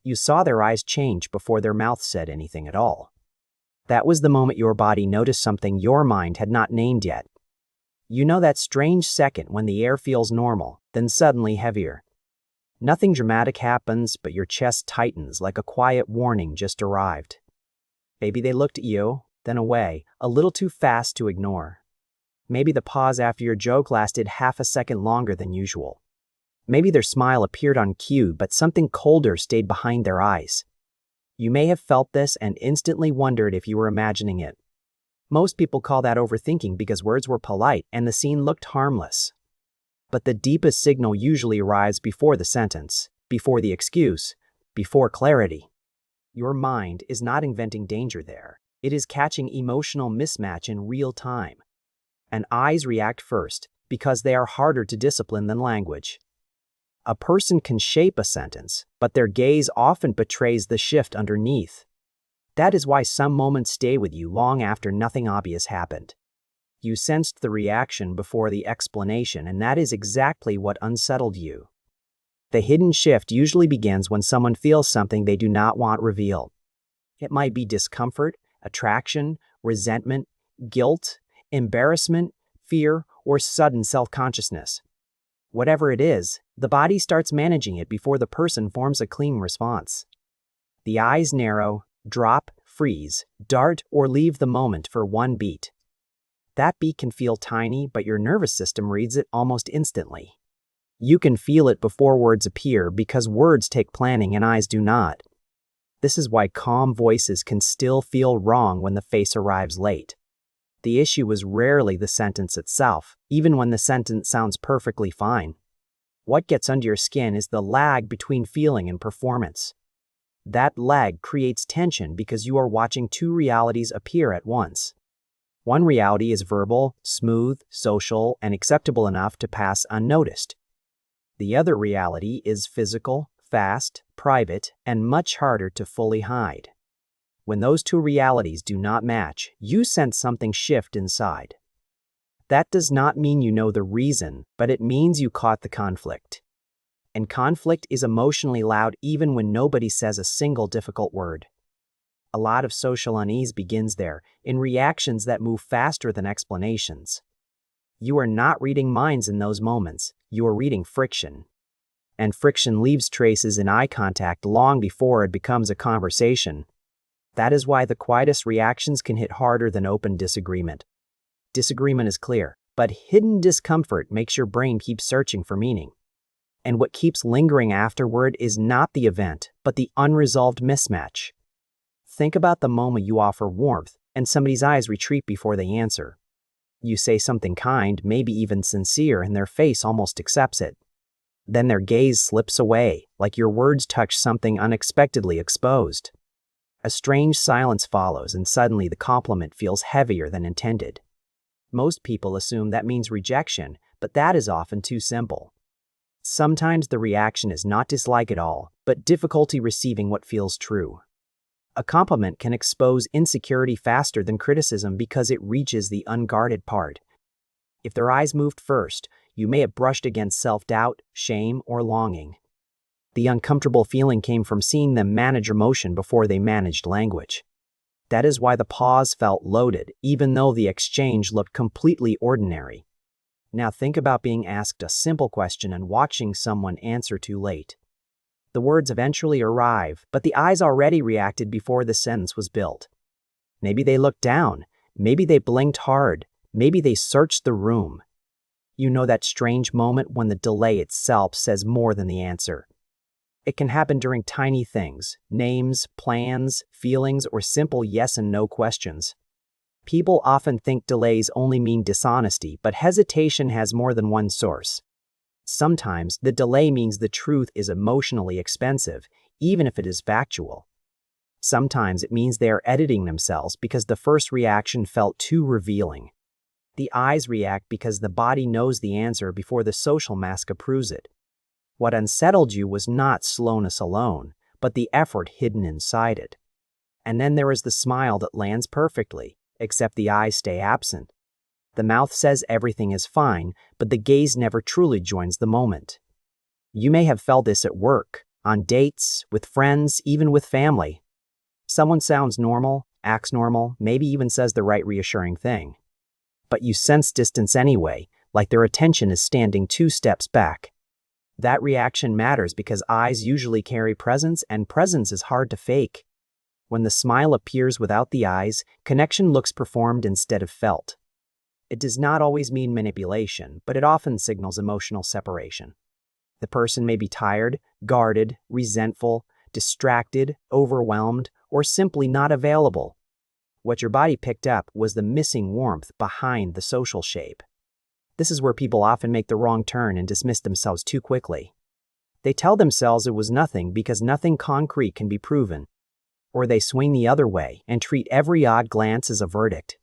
You saw their eyes change before their mouth said anything at all. That was the moment your body noticed something your mind had not named yet. You know that strange second when the air feels normal, then suddenly heavier. Nothing dramatic happens, but your chest tightens like a quiet warning just arrived. Maybe they looked at you, then away, a little too fast to ignore. Maybe the pause after your joke lasted half a second longer than usual. Maybe their smile appeared on cue, but something colder stayed behind their eyes. You may have felt this and instantly wondered if you were imagining it. Most people call that overthinking because words were polite and the scene looked harmless. But the deepest signal usually arrives before the sentence, before the excuse, before clarity. Your mind is not inventing danger there. It is catching emotional mismatch in real time. And eyes react first because they are harder to discipline than language. A person can shape a sentence, but their gaze often betrays the shift underneath. That is why some moments stay with you long after nothing obvious happened. You sensed the reaction before the explanation, and that is exactly what unsettled you. The hidden shift usually begins when someone feels something they do not want revealed. It might be discomfort, attraction, resentment, guilt, embarrassment, fear, or sudden self-consciousness. Whatever it is, the body starts managing it before the person forms a clean response. The eyes narrow, drop, freeze, dart, or leave the moment for one beat. That beat can feel tiny, but your nervous system reads it almost instantly. You can feel it before words appear because words take planning and eyes do not. This is why calm voices can still feel wrong when the face arrives late. The issue is rarely the sentence itself, even when the sentence sounds perfectly fine. What gets under your skin is the lag between feeling and performance. That lag creates tension because you are watching two realities appear at once. One reality is verbal, smooth, social, and acceptable enough to pass unnoticed. The other reality is physical, fast, private, and much harder to fully hide. When those two realities do not match, you sense something shift inside. That does not mean you know the reason, but it means you caught the conflict. And conflict is emotionally loud even when nobody says a single difficult word. A lot of social unease begins there, in reactions that move faster than explanations. You are not reading minds in those moments, you are reading friction. And friction leaves traces in eye contact long before it becomes a conversation. That is why the quietest reactions can hit harder than open disagreement. Disagreement is clear, but hidden discomfort makes your brain keep searching for meaning. And what keeps lingering afterward is not the event, but the unresolved mismatch. Think about the moment you offer warmth, and somebody's eyes retreat before they answer. You say something kind, maybe even sincere, and their face almost accepts it. Then their gaze slips away, like your words touch something unexpectedly exposed. A strange silence follows, and suddenly the compliment feels heavier than intended. Most people assume that means rejection, but that is often too simple. Sometimes the reaction is not dislike at all, but difficulty receiving what feels true. A compliment can expose insecurity faster than criticism because it reaches the unguarded part. If their eyes moved first, you may have brushed against self-doubt, shame, or longing. The uncomfortable feeling came from seeing them manage emotion before they managed language. That is why the pause felt loaded, even though the exchange looked completely ordinary. Now think about being asked a simple question and watching someone answer too late. The words eventually arrive, but the eyes already reacted before the sentence was built. Maybe they looked down, maybe they blinked hard, maybe they searched the room. You know that strange moment when the delay itself says more than the answer. It can happen during tiny things, names, plans, feelings, or simple yes and no questions. People often think delays only mean dishonesty, but hesitation has more than one source. Sometimes the delay means the truth is emotionally expensive, even if it is factual. Sometimes it means they are editing themselves because the first reaction felt too revealing. The eyes react because the body knows the answer before the social mask approves it. What unsettled you was not slowness alone, but the effort hidden inside it. And then there is the smile that lands perfectly, except the eyes stay absent. The mouth says everything is fine, but the gaze never truly joins the moment. You may have felt this at work, On dates, with friends, even with family. Someone sounds normal, acts normal, maybe even says the right reassuring thing. But you sense distance anyway, like their attention is standing 2 steps back. That reaction matters because eyes usually carry presence, and presence is hard to fake. When the smile appears without the eyes, connection looks performed instead of felt. It does not always mean manipulation, but it often signals emotional separation. The person may be tired, guarded, resentful, distracted, overwhelmed, or simply not available. What your body picked up was the missing warmth behind the social shape. This is where people often make the wrong turn and dismiss themselves too quickly. They tell themselves it was nothing because nothing concrete can be proven. Or they swing the other way and treat every odd glance as a verdict.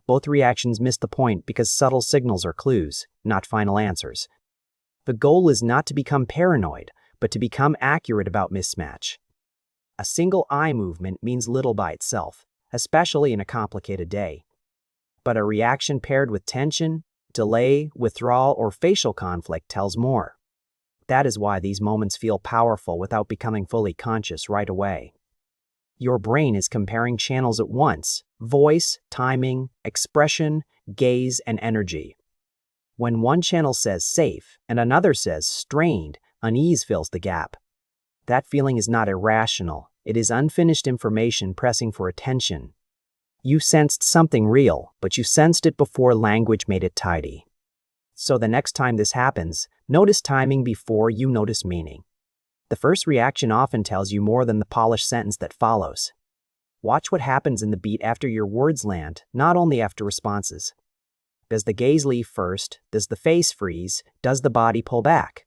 Both reactions miss the point because subtle signals are clues, not final answers. The goal is not to become paranoid, but to become accurate about mismatch. A single eye movement means little by itself, especially in a complicated day. But a reaction paired with tension, delay, withdrawal, or facial conflict tells more. That is why these moments feel powerful without becoming fully conscious right away. Your brain is comparing channels at once: voice, timing, expression, gaze, and energy. When one channel says safe and another says strained, unease fills the gap. That feeling is not irrational. It is unfinished information pressing for attention. You sensed something real, but you sensed it before language made it tidy. So the next time this happens, notice timing before you notice meaning. The first reaction often tells you more than the polished sentence that follows. Watch what happens in the beat after your words land, not only after responses. Does the gaze leave first? Does the face freeze? Does the body pull back?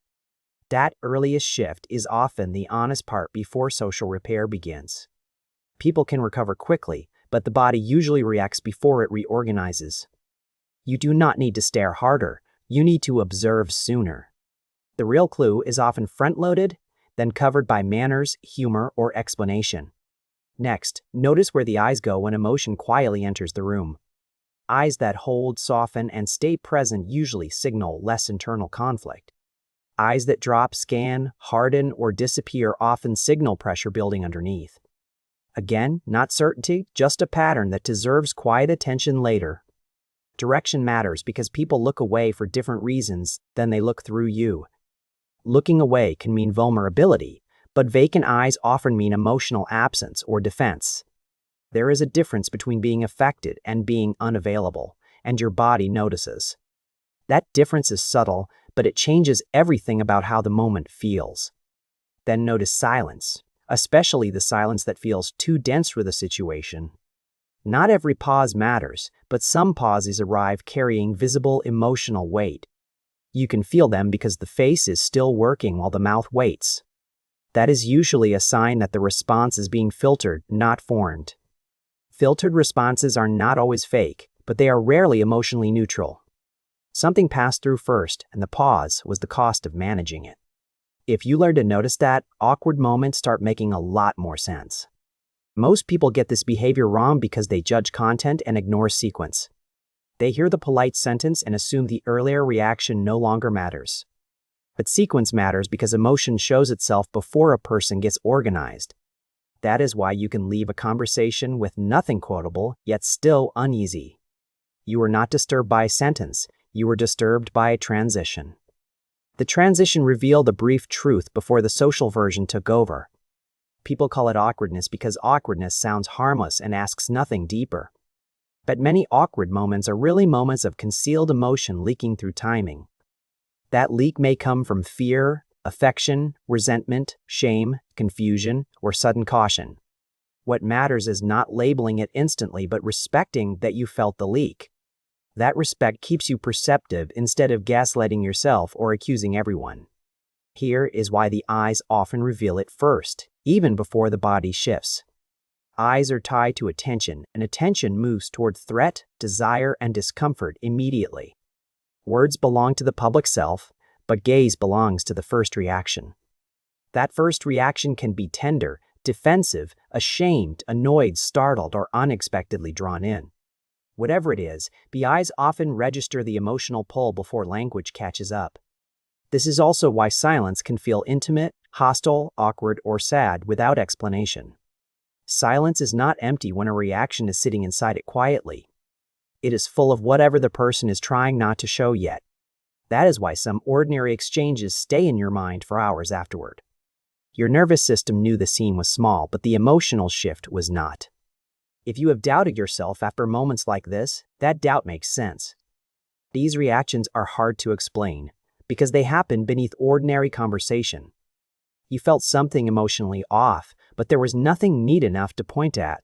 That earliest shift is often the honest part before social repair begins. People can recover quickly, but the body usually reacts before it reorganizes. You do not need to stare harder, you need to observe sooner. The real clue is often front-loaded, then covered by manners, humor, or explanation. Next, notice where the eyes go when emotion quietly enters the room. Eyes that hold, soften, and stay present usually signal less internal conflict. Eyes that drop, scan, harden, or disappear often signal pressure building underneath. Again, not certainty, just a pattern that deserves quiet attention later. Direction matters because people look away for different reasons than they look through you. Looking away can mean vulnerability, but vacant eyes often mean emotional absence or defense. There is a difference between being affected and being unavailable, and your body notices. That difference is subtle, but it changes everything about how the moment feels. Then notice silence, especially the silence that feels too dense for the situation. Not every pause matters, but some pauses arrive carrying visible emotional weight. You can feel them because the face is still working while the mouth waits. That is usually a sign that the response is being filtered, not formed. Filtered responses are not always fake, but they are rarely emotionally neutral. Something passed through first, and the pause was the cost of managing it. If you learn to notice that, awkward moments start making a lot more sense. Most people get this behavior wrong because they judge content and ignore sequence. They hear the polite sentence and assume the earlier reaction no longer matters. But sequence matters because emotion shows itself before a person gets organized. That is why you can leave a conversation with nothing quotable, yet still uneasy. You were not disturbed by a sentence, you were disturbed by a transition. The transition revealed a brief truth before the social version took over. People call it awkwardness because awkwardness sounds harmless and asks nothing deeper. But many awkward moments are really moments of concealed emotion leaking through timing. That leak may come from fear, affection, resentment, shame, confusion, or sudden caution. What matters is not labeling it instantly but respecting that you felt the leak. That respect keeps you perceptive instead of gaslighting yourself or accusing everyone. Here is why the eyes often reveal it first, even before the body shifts. Eyes are tied to attention, and attention moves toward threat, desire, and discomfort immediately. Words belong to the public self, but gaze belongs to the first reaction. That first reaction can be tender, defensive, ashamed, annoyed, startled, or unexpectedly drawn in. Whatever it is, the eyes often register the emotional pull before language catches up. This is also why silence can feel intimate, hostile, awkward, or sad without explanation. Silence is not empty when a reaction is sitting inside it quietly. It is full of whatever the person is trying not to show yet. That is why some ordinary exchanges stay in your mind for hours afterward. Your nervous system knew the scene was small, but the emotional shift was not. If you have doubted yourself after moments like this, that doubt makes sense. These reactions are hard to explain because they happen beneath ordinary conversation. You felt something emotionally off, but there was nothing neat enough to point at.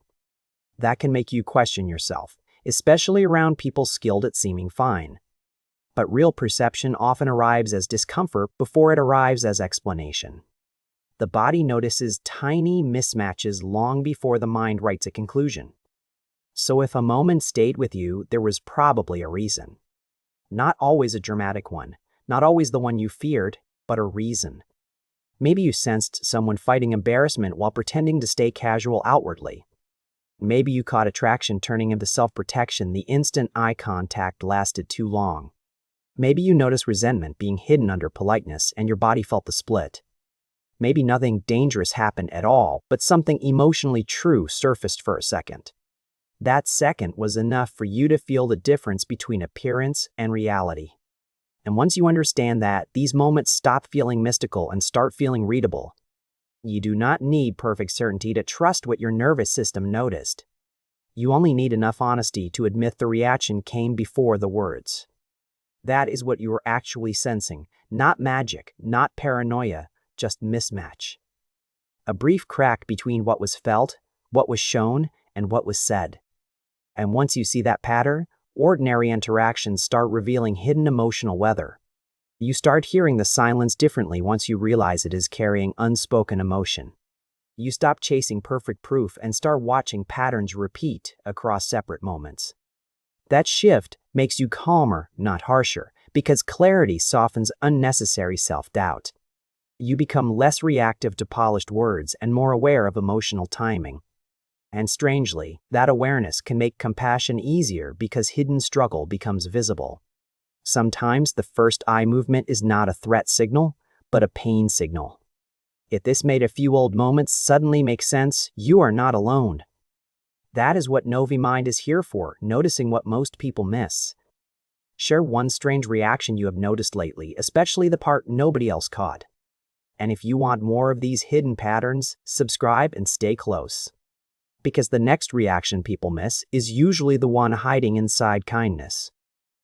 That can make you question yourself, especially around people skilled at seeming fine. But real perception often arrives as discomfort before it arrives as explanation. The body notices tiny mismatches long before the mind writes a conclusion. So if a moment stayed with you, there was probably a reason. Not always a dramatic one, not always the one you feared, but a reason. Maybe you sensed someone fighting embarrassment while pretending to stay casual outwardly. Maybe you caught attraction turning into self-protection the instant eye contact lasted too long. Maybe you noticed resentment being hidden under politeness and your body felt the split. Maybe nothing dangerous happened at all, but something emotionally true surfaced for a second. That second was enough for you to feel the difference between appearance and reality. And once you understand that, these moments stop feeling mystical and start feeling readable. You do not need perfect certainty to trust what your nervous system noticed. You only need enough honesty to admit the reaction came before the words. That is what you are actually sensing, not magic, not paranoia, just mismatch. A brief crack between what was felt, what was shown, and what was said. And once you see that pattern, ordinary interactions start revealing hidden emotional weather. You start hearing the silence differently once you realize it is carrying unspoken emotion. You stop chasing perfect proof and start watching patterns repeat across separate moments. That shift makes you calmer, not harsher, because clarity softens unnecessary self-doubt. You become less reactive to polished words and more aware of emotional timing. And strangely, that awareness can make compassion easier because hidden struggle becomes visible. Sometimes the first eye movement is not a threat signal, but a pain signal. If this made a few old moments suddenly make sense, you are not alone. That is what Novi Mind is here for, noticing what most people miss. Share one strange reaction you have noticed lately, especially the part nobody else caught. And if you want more of these hidden patterns, subscribe and stay close. Because the next reaction people miss is usually the one hiding inside kindness.